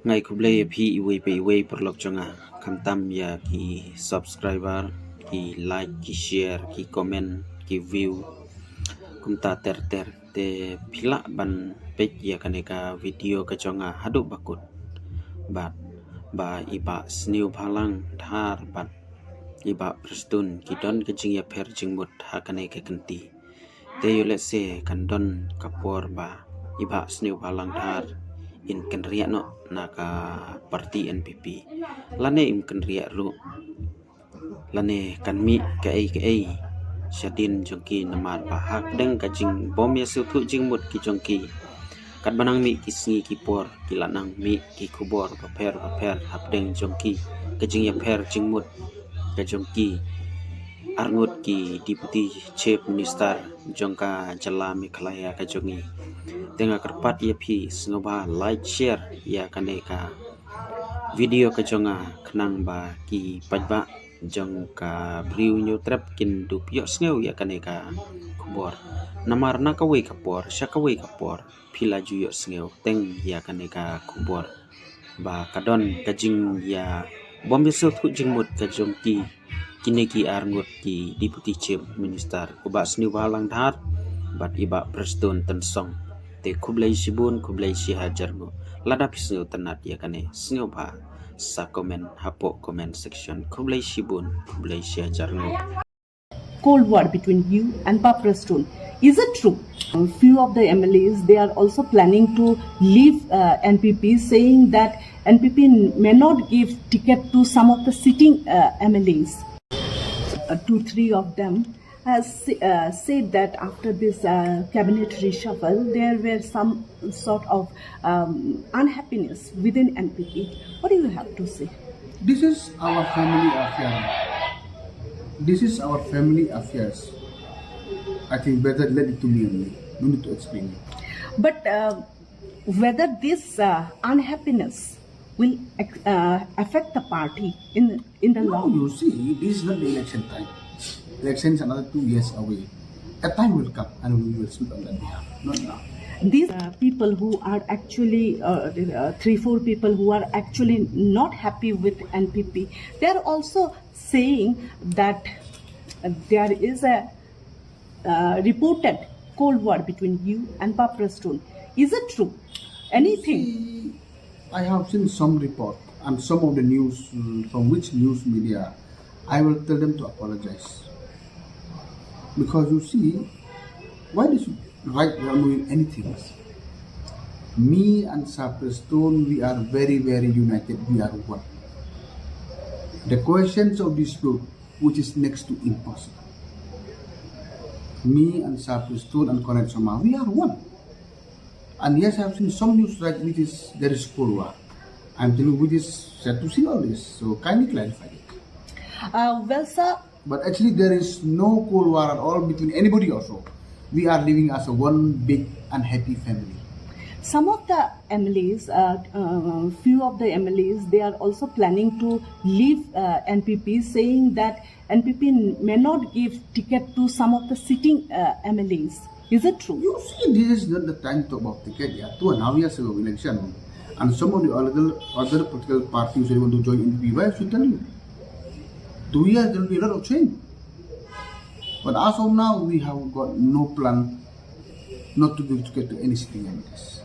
Ngay kublay phi iwe pe iwe perlok jonga kamtam ya ki subscriber ki like ki share ki comment ki view kumta ter te phila ban page ya kaneka video ka jonga hadu bakut bat ba iba sngew phalang dhar bat iba prestun kidon ke jing ya pher jingmut ha kaneka kanti te yole se kandon kapor ba iba sngew phalang dhar in kenria no naka parti NPP lane im kenria ru lane kanmi ka ai syadin jongki namar bahak deng kajing bom ya thuh jingmut ki jongki kat banang mi kisngi ki por ki lanang mi ki kubor paper hapdeng jongki kajing ya pher jingmut ka jongki arngut ki deputy chief minister jongka jylla mikhlaya ka jongi tengah kerpat ya phi sngoba like share ya kaneka video ka jonga khnang ba ki pajba jongka briu nyu trap kin du pyo sngew ya kaneka kubor namar na kawe kapor syakawe kapor phila ju yo sngew teng ya kaneka kubor ba kadon kajing ya bom bisu thu jingmut ka jongki kineki arngut ki deputy chief minister kuba sngew balang dhar bat iba prestun tensong te kublai sibun kublai si hajargo lada pisngew tenat ya kane sngew ba sa comment hapo comment section kublai sibun kublai si hajargo. Cold War between you and Paprastone. Is it true? Few of the MLAs, they are also planning to leave NPP, saying that NPP may not give ticket to some of the sitting MLAs. 2-3 of them has said that after this cabinet reshuffle, there were some sort of unhappiness within NPP. What do you have to say? This is our family affair. This is our family affairs. I think better let it to me only. No need to explain it. But whether this unhappiness will affect the party in the long run? You see, this is not the election time. Election is another 2 years away. A time will come and we will speak on that behalf. Not now. These people who are actually 3-4 people who are actually not happy with NPP, they are also saying that there is a reported Cold War between you and Paprastone. Is it true? Anything? See, I have seen some report and some of the news from which news media. I will tell them to apologize. Because you see, why they should write without knowing anything? Me and Paprastone, we are very, very united. We are one. The questions of this group, which is next to impossible. Me and Paprastone and Connect Soma, we are one. And yes, I have seen some news right which is there is Cold War. I'm telling you, which is sad to see all this. So kindly clarify it. Well, sir. But actually, there is no Cold War at all between anybody also. We are living as a one big unhappy family. Some of the MLAs, few of the MLAs, they are also planning to leave NPP, saying that NPP may not give ticket to some of the sitting MLAs. Is it true? You see, this is not the time to talk about ticket. Yeah, 2.5 years ago election, and some of the other political parties who want to join NPP. Why should I tell you? 2 years there will be a lot of change. But as of now, we have got no plan not to give ticket to any sitting MLAs.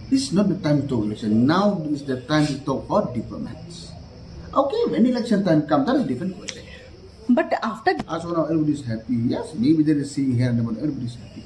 This is not the time to talk election. Now is the time to talk for diplomats. Okay, when election time comes, that is a different question. But after... As of now, everybody is happy. Yes, maybe there is seeing here and there, but everybody is happy.